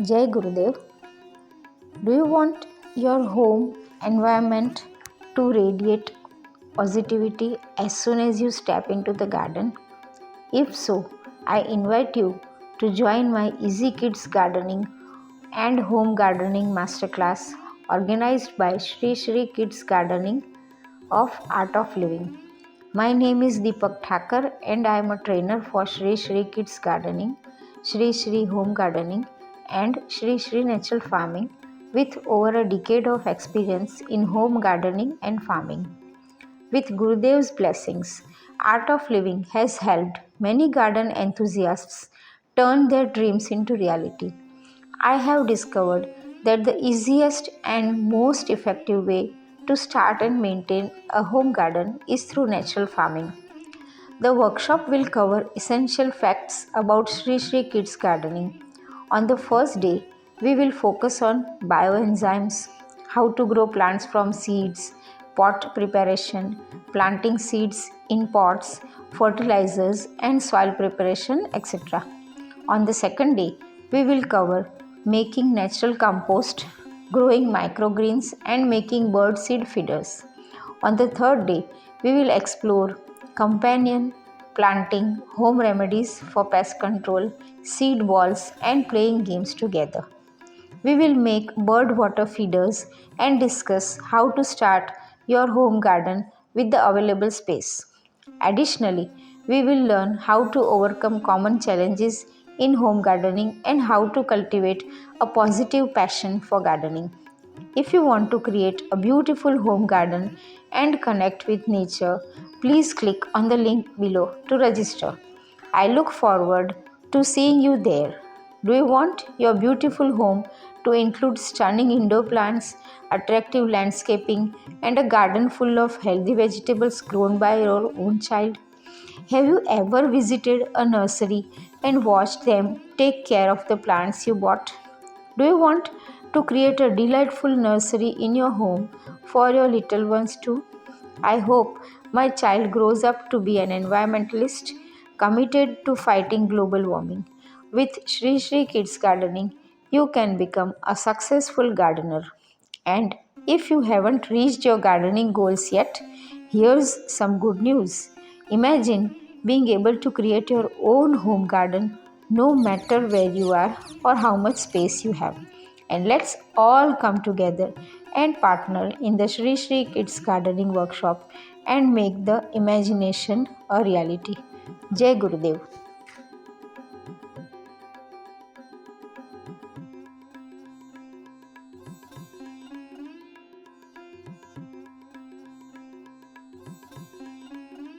Jai Gurudev. Do you want your home environment to radiate positivity as soon as you step into the garden? If so, I invite you to join my Easy Kids Gardening and Home Gardening Masterclass organized by Shri Shri Kids Gardening of Art of Living. My name is Deepak Thakur and I am a trainer for Shri Shri Kids Gardening, Shri Shri Home Gardening and Shri Shri Natural Farming with over a decade of experience in home gardening and farming. With Gurudev's blessings, Art of Living has helped many garden enthusiasts turn their dreams into reality. I have discovered that the easiest and most effective way to start and maintain a home garden is through natural farming. The workshop will cover essential facts about Shri Shri Kids Gardening. On the first day, we will focus on bioenzymes, how to grow plants from seeds, pot preparation, planting seeds in pots, fertilizers, and soil preparation, etc. On the second day, we will cover making natural compost, growing microgreens, and making bird seed feeders. On the third day, we will explore companion planting, home remedies for pest control, seed balls, and playing games together. We will make bird water feeders and discuss how to start your home garden with the available space. Additionally, we will learn how to overcome common challenges in home gardening and how to cultivate a positive passion for gardening. If you want to create a beautiful home garden and connect with nature, please click on the link below to register. I look forward to seeing you there. Do you want your beautiful home to include stunning indoor plants, attractive landscaping, and a garden full of healthy vegetables grown by your own child? Have you ever visited a nursery and watched them take care of the plants you bought? Do you want to create a delightful nursery in your home for your little ones too? I hope my child grows up to be an environmentalist committed to fighting global warming. With Shri Shri Kids Gardening, you can become a successful gardener. And if you haven't reached your gardening goals yet, here's some good news. Imagine being able to create your own home garden no matter where you are or how much space you have. And let's all come together and partner in the Shri Shri Kids Gardening Workshop and make the imagination a reality. Jai Gurudev.